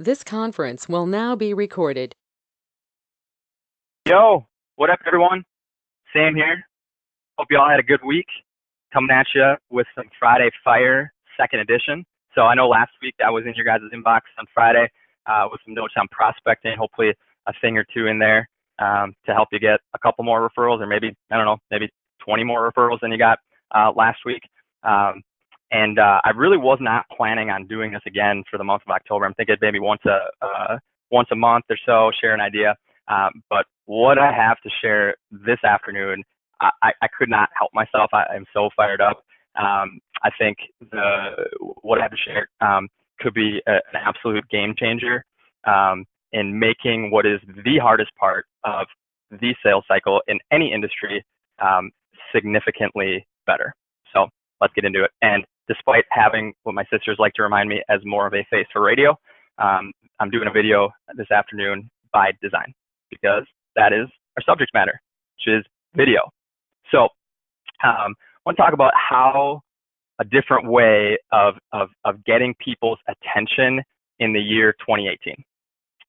This conference will now be recorded. Yo, what up, everyone? Sam here. Hope you all had a good week. Coming at you with some Friday Fire second edition. So I know last week that was in your guys' inbox on Friday with some notes on prospecting, hopefully a thing or two in there to help you get a couple more referrals, or maybe, I don't know, maybe 20 more referrals than you got last week. I really was not planning on doing this again for the month of October. I'm thinking maybe once a month or so, share an idea. But what I have to share this afternoon, I could not help myself. I am so fired up. I think what I have to share could be an absolute game changer in making what is the hardest part of the sales cycle in any industry significantly better. So let's get into it. And despite having what my sisters like to remind me as more of a face for radio, I'm doing a video this afternoon by design, because that is our subject matter, which is video. So I want to talk about how a different way of getting people's attention in the year 2018.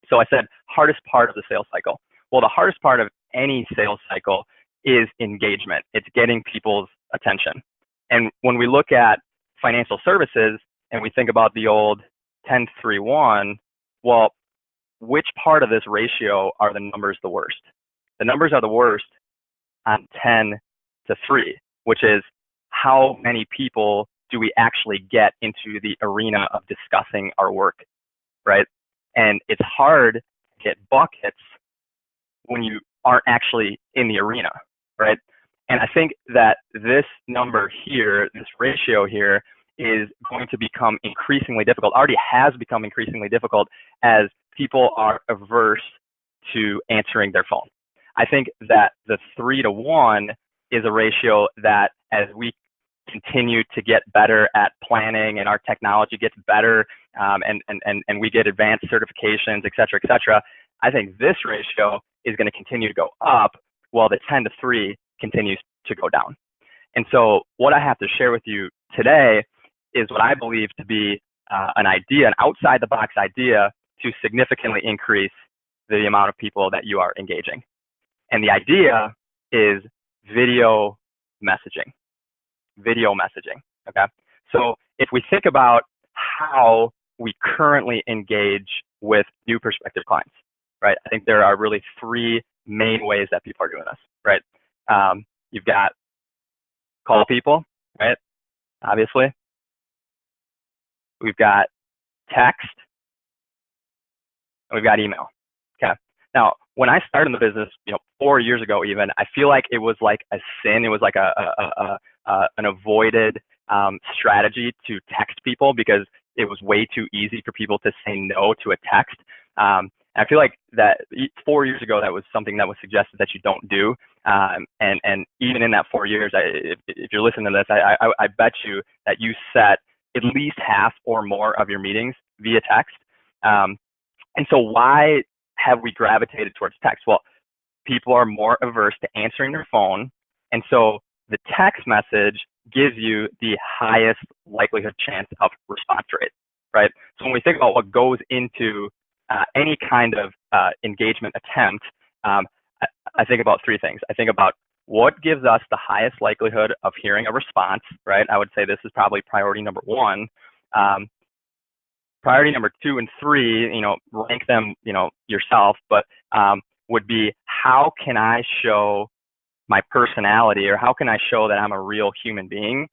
So I said hardest part of the sales cycle. Well, the hardest part of any sales cycle is engagement. It's getting people's attention. And when we look at financial services and we think about the old 10-3-1, well, which part of this ratio are the numbers the worst? The numbers are the worst on 10-3, which is how many people do we actually get into the arena of discussing our work, right? And it's hard to get buckets when you aren't actually in the arena, right? And I think that this number here, this ratio here, is going to become increasingly difficult, already has become increasingly difficult as people are averse to answering their phone. I think that the 3-to-1 is a ratio that, as we continue to get better at planning and our technology gets better and we get advanced certifications, et cetera, I think this ratio is going to continue to go up while the 10-3 continues to go down. And so what I have to share with you today is what I believe to be an idea, an outside the box idea to significantly increase the amount of people that you are engaging. And the idea is video messaging. Video messaging, okay? So if we think about how we currently engage with new prospective clients, right? I think there are really three main ways that people are doing this, right? You've got call people, right? Obviously. We've got text, and we've got email, okay? Now, when I started in the business, 4 years ago even, I feel like it was like a sin. It was like an avoided strategy to text people because it was way too easy for people to say no to a text. I feel like that 4 years ago, that was something that was suggested that you don't do. And even in that 4 years, if you're listening to this, I bet you that you set at least half or more of your meetings via text. And so why have we gravitated towards text? Well, people are more averse to answering their phone. And so the text message gives you the highest likelihood chance of response rate, right? So when we think about what goes into any kind of engagement attempt, I think about three things. I think about what gives us the highest likelihood of hearing a response, right? I would say this is probably priority number one. Priority number 2 and 3, rank them, yourself, but would be how can I show my personality, or how can I show that I'm a real human being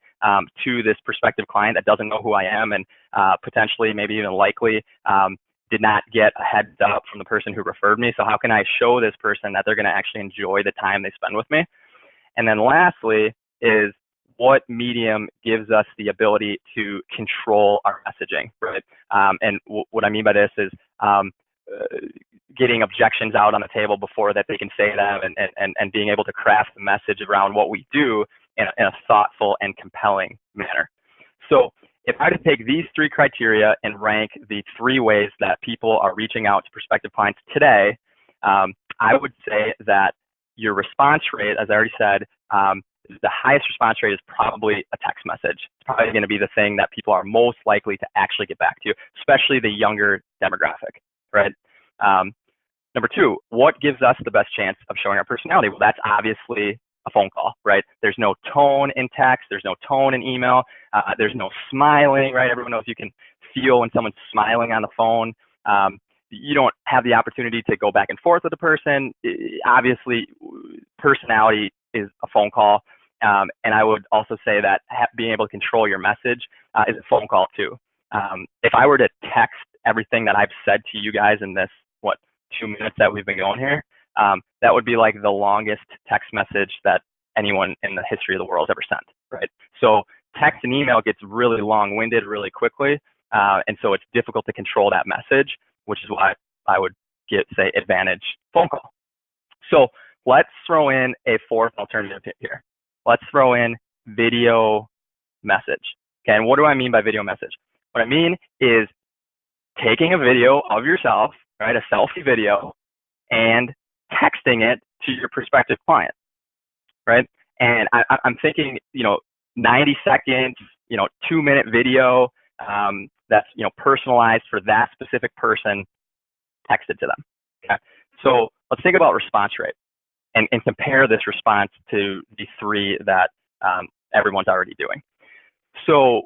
to this prospective client that doesn't know who I am and potentially, maybe even likely, did not get a heads up from the person who referred me. So how can I show this person that they're going to actually enjoy the time they spend with me? And then lastly is what medium gives us the ability to control our messaging, right? And what I mean by this is getting objections out on the table before that they can say them, and being able to craft the message around what we do in a thoughtful and compelling manner. So if I were to take these three criteria and rank the three ways that people are reaching out to prospective clients today, I would say that your response rate, as I already said, the highest response rate is probably a text message. It's probably going to be the thing that people are most likely to actually get back to, especially the younger demographic, right? Number two, what gives us the best chance of showing our personality? Well, that's obviously a phone call, right? There's no tone in text. There's no tone in email. There's no smiling, right? Everyone knows you can feel when someone's smiling on the phone. You don't have the opportunity to go back and forth with the person. Obviously, personality is a phone call. And I would also say that being able to control your message is a phone call too. If I were to text everything that I've said to you guys in this, 2 minutes that we've been going here, that would be like the longest text message that anyone in the history of the world has ever sent, right? So text and email gets really long-winded really quickly, and so it's difficult to control that message, which is why I would say advantage phone call. So let's throw in a fourth alternative here. Let's throw in video message. Okay, and what do I mean by video message? What I mean is taking a video of yourself, right, a selfie video, and texting it to your prospective client, right? And I'm thinking, 90 seconds, 2-minute video that's, personalized for that specific person, texted to them. Okay, so let's think about response rate and compare this response to the three that everyone's already doing. So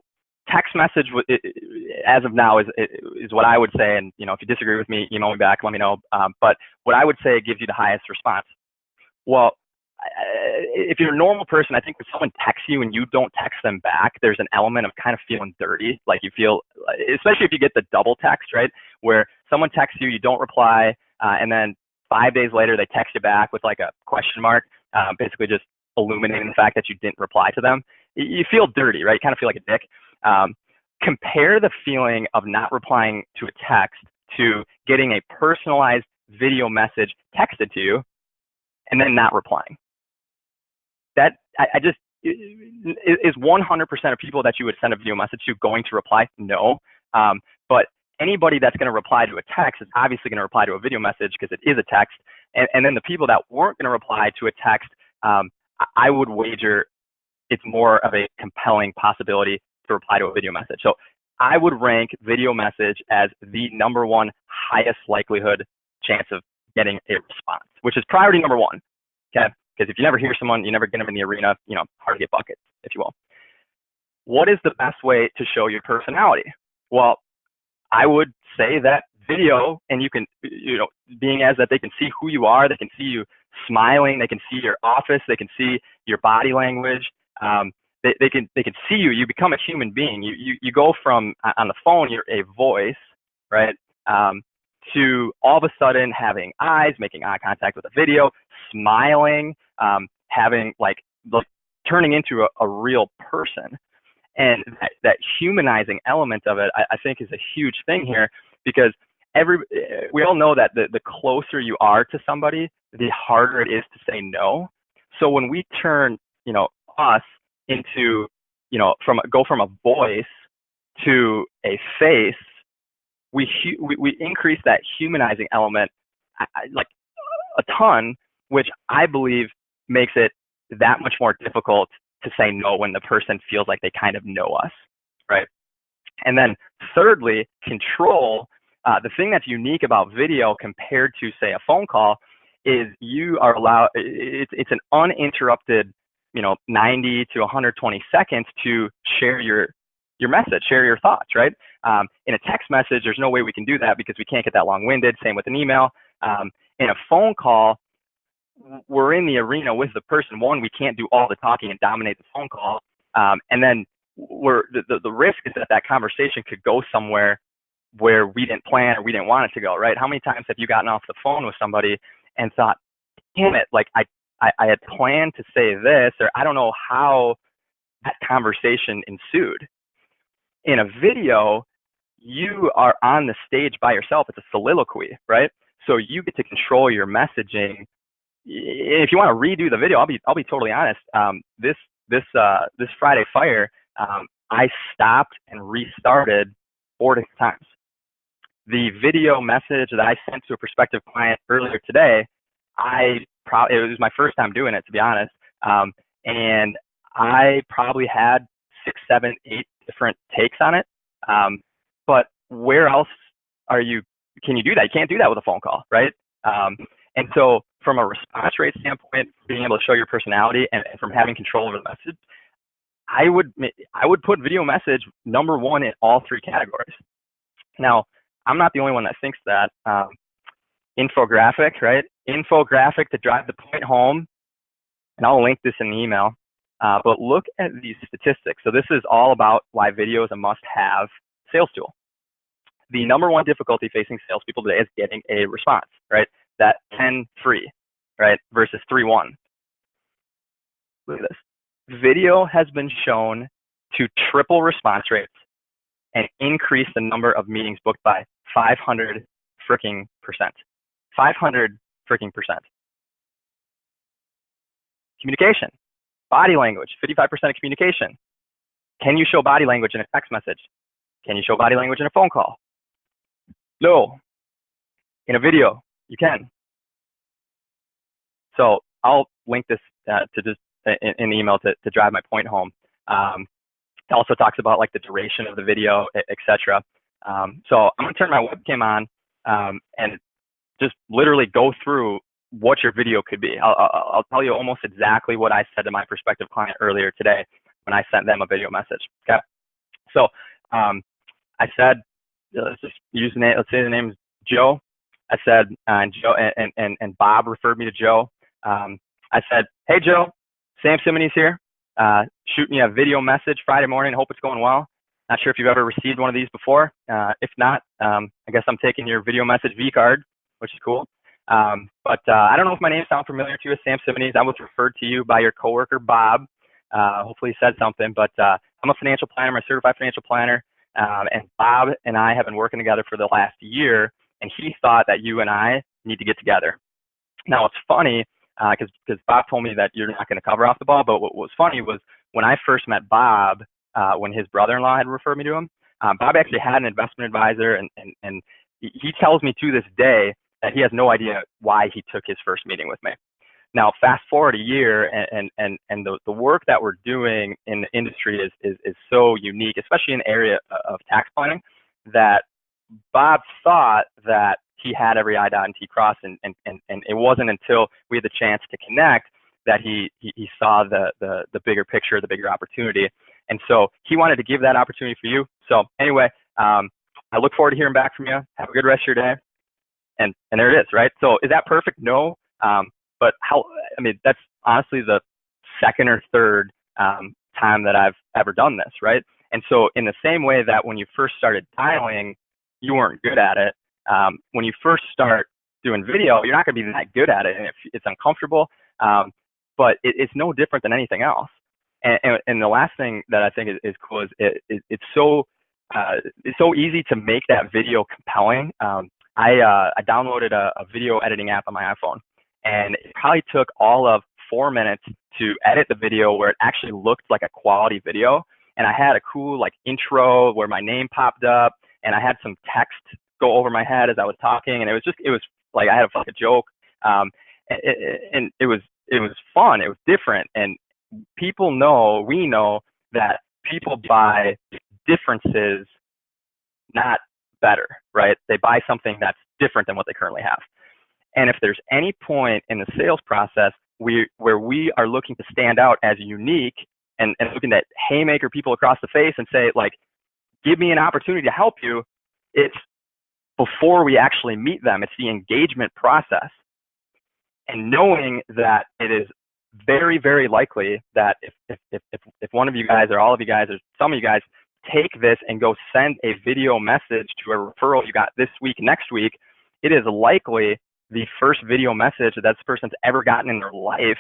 text message, as of now, is what I would say, and if you disagree with me, email me back, let me know. But what I would say gives you the highest response. Well, if you're a normal person, I think when someone texts you and you don't text them back, there's an element of kind of feeling dirty. Like you feel, especially if you get the double text, right, where someone texts you, you don't reply, and then 5 days later they text you back with like a question mark, basically just illuminating the fact that you didn't reply to them. You feel dirty, right? You kind of feel like a dick. Compare the feeling of not replying to a text to getting a personalized video message texted to you and then not replying. That is 100% of people that you would send a video message to going to reply? No. But anybody that's going to reply to a text is obviously going to reply to a video message because it is a text. And then the people that weren't going to reply to a text, I would wager it's more of a compelling possibility to reply to a video message. So I would rank video message as the number one highest likelihood chance of getting a response, which is priority number one. Okay, because if you never hear someone, you never get them in the arena, hard to get buckets, if you will. What is the best way to show your personality? Well, I would say that video, and you can, being as that they can see who you are, they can see you smiling, they can see your office, they can see your body language. They can see you. You become a human being. You go from on the phone, you're a voice, right, to all of a sudden having eyes, making eye contact with a video, smiling, having like turning into a real person. And that humanizing element of it, I think, is a huge thing here, because we all know that the closer you are to somebody, the harder it is to say no. So when we turn, us into, go from a voice to a face, we increase that humanizing element like a ton, which I believe makes it that much more difficult to say no when the person feels like they kind of know us, right? And then thirdly, control. The thing that's unique about video compared to, say, a phone call is you are allowed, it's an uninterrupted 90 to 120 seconds to share your message, share your thoughts, right? In a text message, there's no way we can do that because we can't get that long-winded. Same with an email. In a phone call, we're in the arena with the person. One, we can't do all the talking and dominate the phone call. And then the risk is that conversation could go somewhere where we didn't plan or we didn't want it to go, right? How many times have you gotten off the phone with somebody and thought, damn it, like I had planned to say this, or I don't know how that conversation ensued. In a video, you are on the stage by yourself. It's a soliloquy, right? So you get to control your messaging. If you want to redo the video, I'll be totally honest. This Friday Fire, I stopped and restarted 4 different times. The video message that I sent to a prospective client earlier today, it was my first time doing it, to be honest. and I probably had 6, 7, 8 different takes on it. But where else can you do that? You can't do that with a phone call, right? And so from a response rate standpoint, being able to show your personality and from having control over the message, I would put video message number 1 in all 3 categories. Now, I'm not the only one that thinks that. Infographic, right? Infographic to drive the point home, and I'll link this in the email. But look at these statistics. So this is all about why video is a must-have sales tool. The number 1 difficulty facing salespeople today is getting a response, right? That 10-3, right, versus 3-1. Look at this. Video has been shown to triple response rates and increase the number of meetings booked by 500 freaking percent. 500 freaking percent. Communication, body language, 55% of communication. Can you show body language in a text message? Can you show body language in a phone call? No. In a video, you can. So I'll link this to just in the email to drive my point home. It also talks about like the duration of the video, etc. So I'm gonna turn my webcam on and just literally go through what your video could be. I'll tell you almost exactly what I said to my prospective client earlier today when I sent them a video message. Okay, so I said, let's just use the name. Let's say the name is Joe. I said, Joe and Bob referred me to Joe. I said, hey Joe, Sam Simonies here. Shoot me a video message Friday morning. Hope it's going well. Not sure if you've ever received one of these before. If not, I guess I'm taking your video message V card, which is cool. But I don't know if my name sounds familiar to you as Sam Simonies. I was referred to you by your coworker, Bob. Hopefully he said something, but I'm a financial planner. I'm a certified financial planner. And Bob and I have been working together for the last year, and he thought that you and I need to get together. Now, it's funny, because Bob told me that you're not going to cover off the ball, but what was funny was when I first met Bob, when his brother-in-law had referred me to him, Bob actually had an investment advisor, and he tells me to this day that he has no idea why he took his first meeting with me. Now, fast forward a year, and the work that we're doing in the industry is so unique, especially in the area of tax planning, that Bob thought that he had every I dot and T crossed, and it wasn't until we had the chance to connect that he saw the bigger picture, the bigger opportunity. And so he wanted to give that opportunity for you. So anyway, I look forward to hearing back from you. Have a good rest of your day. And there it is, right? So is that perfect? No. But that's honestly the second or third time that I've ever done this, right? And so in the same way that when you first started dialing, you weren't good at it. When you first start doing video, you're not going to be that good at it, and it's uncomfortable. But it's no different than anything else. And the last thing that I think is cool is it's so easy to make that video compelling. I downloaded a video editing app on my iPhone, and it probably took all of 4 minutes to edit the video where it actually looked like a quality video. And I had a cool like intro where my name popped up, and I had some text go over my head as I was talking, and it was like I had a joke, and it was fun. It was different, and we know that people buy differences, not better, right? They buy something that's different than what they currently have. And if there's any point in the sales process where we are looking to stand out as unique and looking to haymaker people across the face and say, like, give me an opportunity to help you, it's before we actually meet them. It's the engagement process. And knowing that it is very, very likely that if one of you guys or all of you guys or some of you guys take this and go send a video message to a referral you got this week, next week, it is likely the first video message that this person's ever gotten in their life.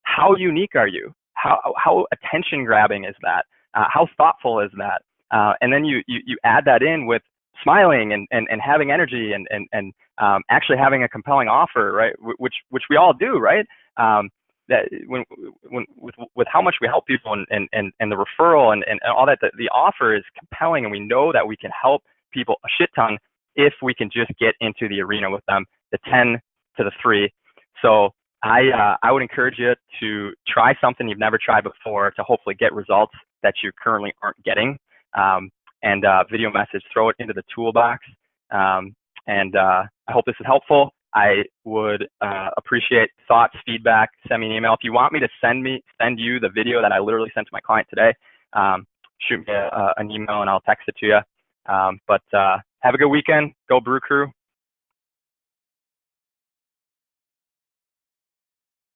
How unique are you? How attention grabbing is that? How thoughtful is that? And then you add that in with smiling and having energy and actually having a compelling offer, right? Which we all do, right? That when with how much we help people and the referral and all that, the offer is compelling, and we know that we can help people a shit ton if we can just get into the arena with them, the 10 to the 3. So I would encourage you to try something you've never tried before to hopefully get results that you currently aren't getting. And video message, throw it into the toolbox. I hope this is helpful. I would appreciate thoughts, feedback. Send me an email. If you want me to send you the video that I literally sent to my client today, shoot me an email and I'll text it to you. But have a good weekend. Go Brew Crew.